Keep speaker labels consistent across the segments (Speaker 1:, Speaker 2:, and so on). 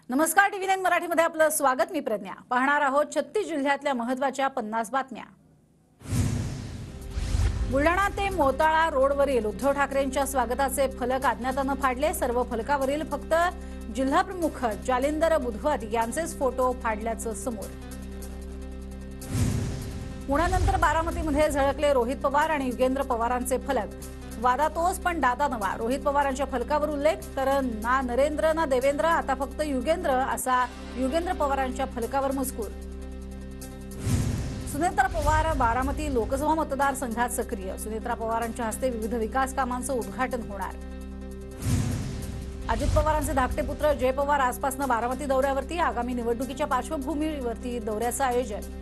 Speaker 1: नमस्कार, टीव्ही9 मराठीमध्ये आपलं स्वागत. मी प्रज्ञा. पाहणार आहोत 36 जिल्ह्यातल्या महत्त्वाच्या 50 बातम्या. बुलढाणा ते मोताळा रोडवरील उद्धव ठाकरेंच्या स्वागताचे फलक अज्ञातानं फाडले. सर्व फलकावरील फक्त जिल्हाप्रमुख जालिंदर बुधवत यांचेच फोटो फाडल्याचं समोर. पुण्यानंतर बारामतीमध्ये झळकले रोहित पवार आणि युगेंद्र पवारांचे फलक. वादातोच पण दादा नवा. रोहित पवारांच्या फलकावर उल्लेख, तर ना नरेंद्र ना देवेंद्र, आता फक्त युगेंद्र असा युगेंद्र पवारांच्या फलकावर मजकूर. सुनेत्रा पवार बारामती लोकसभा मतदारसंघात सक्रिय. सुनेत्रा पवारांच्या हस्ते विविध विकास कामांचं उद्घाटन होणार. अजित पवारांचे धाकटे पुत्र जय पवार आजपासून बारामती दौऱ्यावरती. आगामी निवडणुकीच्या पार्श्वभूमीवरती दौऱ्याचं आयोजन.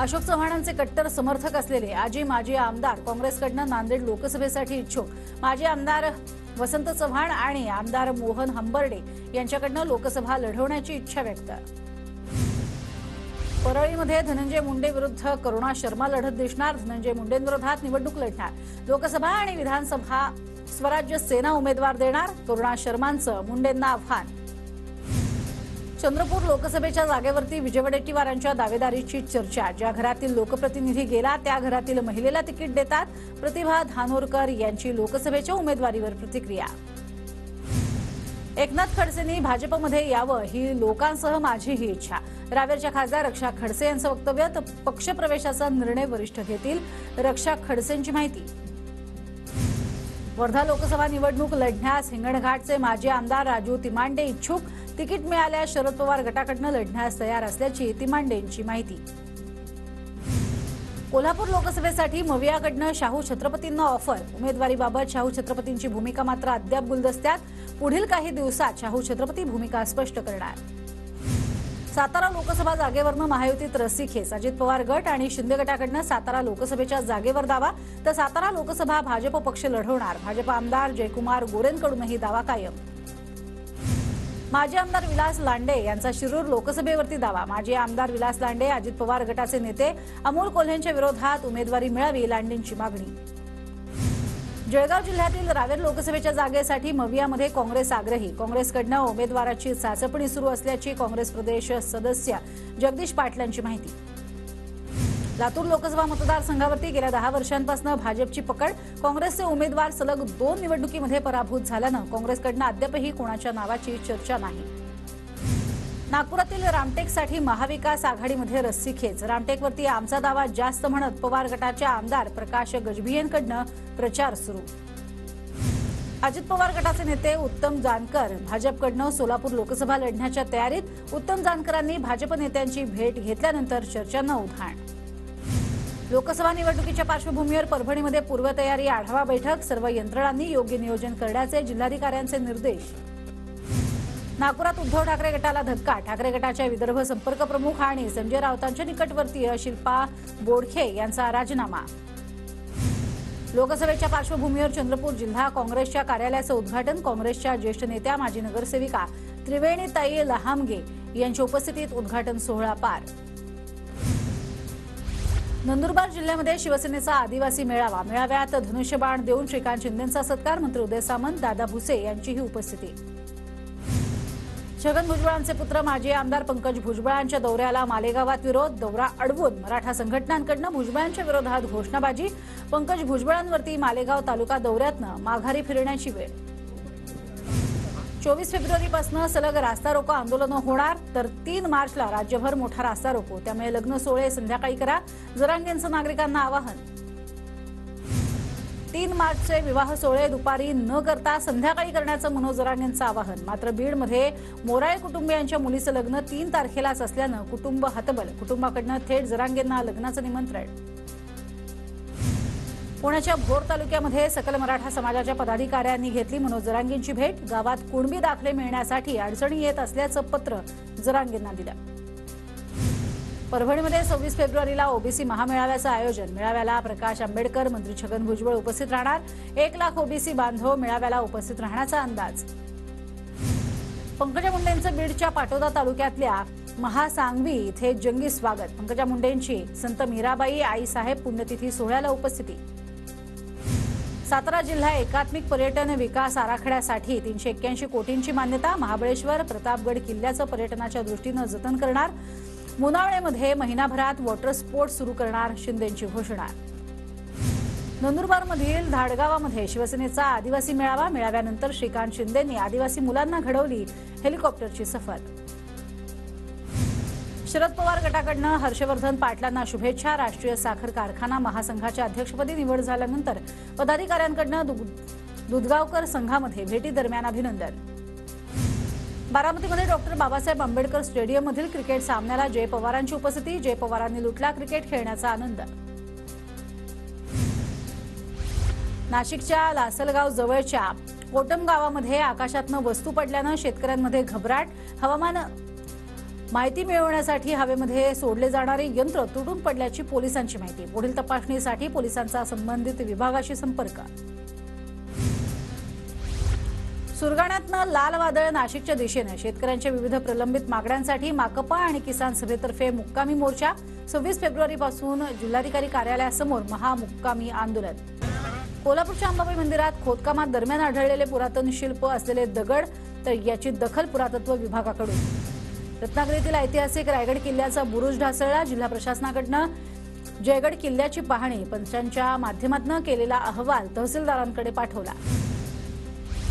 Speaker 1: अशोक चव्हाणांचे कट्टर समर्थक असलेले आजी माजी आमदार काँग्रेसकडनं नांदेड लोकसभेसाठी इच्छुक. माजी आमदार वसंत चव्हाण आणि आमदार मोहन हंबर्डे यांच्याकडनं लोकसभा लढवण्याची इच्छा व्यक्त. परळीमध्ये धनंजय मुंडे विरुद्ध करुणा शर्मा लढत दिसणार. धनंजय मुंडेंविरोधात निवडणूक लढणार. लोकसभा आणि विधानसभा स्वराज्य सेना उमेदवार देणार. करुणा शर्मांचं मुंडेंना आव्हान. चंद्रपूर लोकसभेच्या जागेवरती विजय वडेट्टीवारांच्या दावेदारीची चर्चा. ज्या घरातील लोकप्रतिनिधी गेला त्या घरातील महिलेला तिकीट देतात. प्रतिभा धानोरकर यांची लोकसभेच्या उमेदवारीवर प्रतिक्रिया. एकनाथ खडसेंनी भाजपमध्ये यावं ही लोकांसह माझीही इच्छा. रावेरच्या खासदार रक्षा खडसे यांचं वक्तव्य. पक्षप्रवेशाचा निर्णय वरिष्ठ घेतील. रक्षा खडसेंची माहिती. वर्धा लोकसभा निवडणूक लढण्यास हिंगणघाटचे माजी आमदार राजू तिमांडे इच्छुक. तिकीट मिळाल्यास शरद पवार गटाकडनं लढण्यास तयार असल्याची तिमांडेंची माहिती. कोल्हापूर लोकसभेसाठी मवियाकडनं शाहू छत्रपतींना ऑफर. उमेदवारीबाबत शाहू छत्रपतींची भूमिका मात्र अद्याप गुलदस्त्यात. पुढील काही दिवसात शाहू छत्रपती भूमिका स्पष्ट करणार. सातारा लोकसभा जागेवरनं महायुतीत रस्सीखेच. अजित पवार गट आणि शिंदे गटाकडनं सातारा लोकसभेच्या जागेवर दावा, तर सातारा लोकसभा भाजप पक्ष लढवणार. भाजप आमदार जयकुमार गोरेंकडूनही दावा कायम. माजी आमदार विलास लांडे यांचा शिरूर लोकसभेवरती दावा. माजी आमदार विलास लांडे अजित पवार गटाचे नेते. अमोल कोल्हेंच्या विरोधात उमेदवारी मिळावी लांडेंची मागणी. जळगाव जिल्ह्यातील रावेर लोकसभेच्या जागेसाठी मवियामध्ये काँग्रेस आग्रही. काँग्रेसकडनं उमेदवाराची चाचपणी सुरू असल्याची काँग्रेस प्रदेश सदस्य जगदीश पाटलांची माहिती. लातूर लोकसभा मतदारसंघावरती गेल्या 10 वर्षांपासून भाजपची पकड. काँग्रेसचे उमेदवार सलग 2 निवडणुकीमध्ये पराभूत झाल्यानं काँग्रेसकडनं अद्यापही कोणाच्या नावाची चर्चा नाही. नागपुरातील रामटेकसाठी महाविकास आघाडीमध्ये रस्सीखेच. रामटेकवरती आमचा दावा जास्त म्हणत पवार गटाच्या आमदार प्रकाश गजभियेंकडनं प्रचार सुरू. अजित पवार गटाचे नेते उत्तम जानकर भाजपकडनं सोलापूर लोकसभा लढण्याच्या तयारीत. उत्तम जानकरांनी भाजप नेत्यांची भेट घेतल्यानंतर चर्चांना उधाण. लोकसभा निवडणुकीच्या पार्श्वभूमीवर परभणीमध्ये पूर्वतयारी आढावा बैठक. सर्व यंत्रणांनी योग्य नियोजन करण्याचे जिल्हाधिकाऱ्यांचे निर्देश. नागपुरात उद्धव ठाकरे गटाला धक्का. ठाकरे गटाच्या विदर्भ संपर्क प्रमुख आणि संजय राऊतांच्या निकटवर्तीय शिल्पा बोडखे यांचा राजीनामा. लोकसभेच्या पार्श्वभूमीवर चंद्रपूर जिल्हा काँग्रेसच्या कार्यालयाचं उद्घाटन. काँग्रेसच्या ज्येष्ठ नेत्या माजी नगरसेविका त्रिवेणीताई लहामगे यांच्या उपस्थितीत उद्घाटन सोहळा पार. नंदुरबार जिल्ह्यामध्ये शिवसेनेचा आदिवासी मेळावा. मेळाव्यात धनुष्यबाण देऊन श्रीकांत शिंदेंचा सत्कार. मंत्री उदय सामंत, दादा भुसे यांचीही उपस्थिती. छगन भुजबळांचे पुत्र माजी आमदार पंकज भुजबळांच्या दौऱ्याला मालेगावात विरोध. दौरा अडवून मराठा संघटनांकडनं भुजबळांच्या विरोधात घोषणाबाजी. पंकज भुजबळांवरती मालेगाव तालुका दौऱ्यातनं माघारी फिरण्याची वेळ. 24 फेब्रुवारीपासून सलग रास्ता रोको आंदोलनं होणार, तर 3 मार्चला राज्यभर मोठा रास्ता रोको. त्यामुळे लग्न सोहळे संध्याकाळी करा, जरांगेंचं नागरिकांना आवाहन. 3 मार्चचे विवाह सोहळे दुपारी न करता संध्याकाळी करण्याचं मनोज जरांगेंचं आवाहन. मात्र बीडमध्ये मोराळे कुटुंबियांच्या मुलीचं लग्न 3 तारखेलाच असल्यानं कुटुंब हतबल. कुटुंबाकडनं थेट जरांगेंना लग्नाचं निमंत्रण. पुण्याच्या भोर तालुक्यामध्ये सकल मराठा समाजाच्या पदाधिकाऱ्यांनी घेतली मनोज जरांगेंची भेट. गावात कुणबी दाखले मिळण्यासाठी अडचणी येत असल्याचं पत्र जरांगेंना दिलं. परभणीमध्ये 26 फेब्रुवारीला ओबीसी महामेळाव्याचं आयोजन. मेळाव्याला प्रकाश आंबेडकर, मंत्री छगन भुजबळ उपस्थित राहणार. 1 लाख ओबीसी बांधव मेळाव्याला उपस्थित राहण्याचा अंदाज. पंकजा मुंडेंचं बीडच्या पाटोदा तालुक्यातल्या महासांगवी इथे जंगी स्वागत. पंकजा मुंडेंची संत मीराबाई आईसाहेब पुण्यतिथी सोहळ्याला उपस्थिती. सातारा जिल्हा एकात्मिक पर्यटन विकास आराखड्यासाठी 381 कोटींची मान्यता. महाबळेश्वर प्रतापगड किल्ल्याचं पर्यटनाच्या दृष्टीनं जतन करणार. मुनावळेमध्ये महिनाभरात वॉटर स्पोर्ट्स सुरू करणार. शिंदेंची घोषणा. नंदुरबारमधील धाडगावामध्ये शिवसेनेचा आदिवासी मेळावा. मेळाव्यानंतर श्रीकांत शिंदेंनी आदिवासी मुलांना घडवली हेलिकॉप्टरची सफर. शरद पवार गटाकडनं हर्षवर्धन पाटलांना शुभेच्छा. राष्ट्रीय साखर कारखाना महासंघाच्या अध्यक्षपदी निवड झाल्यानंतर पदाधिकाऱ्यांकडनं दुधगावकर संघामध्ये भेटी दरम्यान अभिनंदन. बारामतीमध्ये डॉक्टर बाबासाहेब आंबेडकर स्टेडियममधील क्रिकेट सामन्याला जय पवारांची उपस्थिती. जय पवारांनी लुटला क्रिकेट खेळण्याचा आनंद. नाशिकच्या लासलगाव जवळच्या कोटम गावामध्ये आकाशातनं वस्तू पडल्यानं शेतकऱ्यांमध्ये घबराट. हवामान माहिती मिळवण्यासाठी हवेमध्ये सोडले जाणारे यंत्र तुटून पडल्याची पोलिसांची माहिती. पुढील तपासणीसाठी पोलिसांचा संबंधित विभागाशी संपर्क. सुरगाण्यातनं लाल वादळ नाशिकच्या दिशेनं. शेतकऱ्यांच्या विविध प्रलंबित मागण्यांसाठी माकपा आणि किसान सभेतर्फे मुक्कामी मोर्चा. 26 फेब्रुवारीपासून जिल्हाधिकारी कार्यालयासमोर महामुक्कामी आंदोलन. कोल्हापूरच्या अंबाबाई मंदिरात खोदकामात दरम्यान आढळलेले पुरातन शिल्प असलेले दगड, तर याची दखल पुरातत्व विभागाकडून. रत्नागिरीतील ऐतिहासिक रायगड किल्ल्याचा बुरुज ढासळला. जिल्हा प्रशासनाकडनं जयगड किल्ल्याची पाहणी पंचांच्या माध्यमातून केलेला अहवाल तहसीलदारांकडे पाठवला.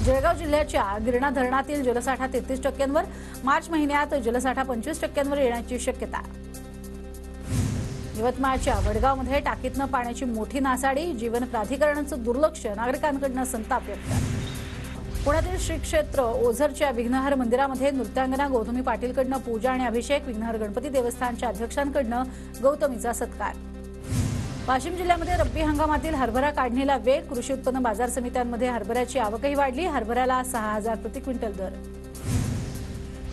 Speaker 1: जळगाव जिल्ह्याच्या गिरणा धरणातील जलसाठा 33%वर. मार्च महिन्यात जलसाठा 25%वर येण्याची शक्यता. यवतमाळच्या वडगावमध्ये टाकीतनं पाण्याची मोठी नासाडी. जीवन प्राधिकरणाचं दुर्लक्ष. नागरिकांकडून संताप व्यक्त. पुण्यातील श्री क्षेत्र ओझरच्या विघ्नहर मंदिरामध्ये नृत्यांगना गौतमी पाटीलकडनं पूजा आणि अभिषेक. विघ्नहर गणपती देवस्थानच्या अध्यक्षांकडनं गौतमीचा सत्कार. वाशिम जिल्ह्यामध्ये रब्बी हंगामातील हरभरा काढणीला वेग. कृषी उत्पन्न बाजार समित्यांमध्ये हरभऱ्याची आवकही वाढली. हरभऱ्याला 6,000 प्रति क्विंटल दर.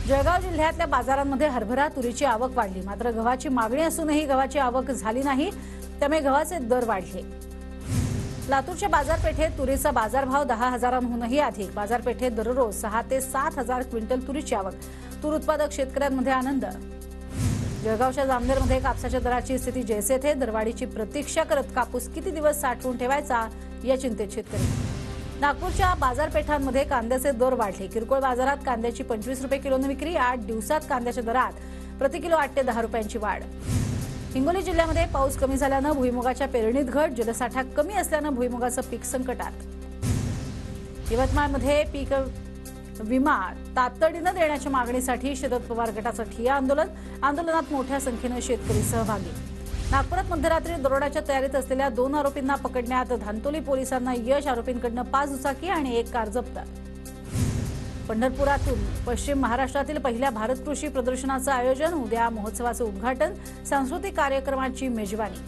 Speaker 1: जळगाव जिल्ह्यातल्या बाजारांमध्ये हरभरा तुरीची आवक वाढली. मात्र गव्हाची मागणी असूनही गव्हाची आवक झाली नाही, त्यामुळे गव्हाचे दर वाढले. लातूरच्या बाजारपेठेत तुरीचा बाजारभाव 10,000हूनही अधिक. बाजारपेठेत दररोज 6 ते 7,000 क्विंटल तुरीची आवक. तूर उत्पादक शेतकऱ्यांमध्ये आनंद. जळगावच्या जामनेरमध्ये कापसाच्या दराची स्थिती जैसे थे. दरवाढीची प्रतीक्षा करत कापूस किती दिवस साठवून ठेवायचा या चिंतेत शेतकरी. नागपूरच्या बाजारपेठांमध्ये कांद्याचे दर वाढले. किरकोळ बाजारात कांद्याची 25 रुपये किलोने विक्री. 8 दिवसात कांद्याच्या दरात प्रति किलो 8 ते 10 रुपयांची वाढ. हिंगोली जिल्ह्यामध्ये पाऊस कमी झाल्यानं भुईमुगाच्या पेरणीत घट. जलसाठा कमी असल्यानं भुईमुगाचं पीक संकटात. यवतमाळमध्ये पीक विमा तातडीनं देण्याच्या मागणीसाठी शरद पवार गटाचं ठिय्या आंदोलन. आंदोलनात मोठ्या संख्येनं शेतकरी सहभागी. नागपुरात मध्यरात्री दरोड्याच्या तयारीत असलेल्या 2 आरोपींना पकडण्यात धंतोली पोलिसांना यश. आरोपींकडनं 5 दुचाकी आणि 1 कार जप्त. पंढरपुरातून पश्चिम महाराष्ट्रातील पहिल्या भारत कृषी प्रदर्शनाचं आयोजन. उद्या महोत्सवाचं उद्घाटन. सांस्कृतिक कार्यक्रमाची मेजवानी.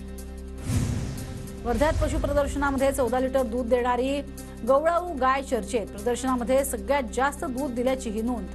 Speaker 1: वर्ध्यात पशु प्रदर्शनामध्ये 14 लिटर दूध देणारी गवळाऊ गाय चर्चेत. प्रदर्शनामध्ये सगळ्यात जास्त दूध दिल्याची ही नोंद.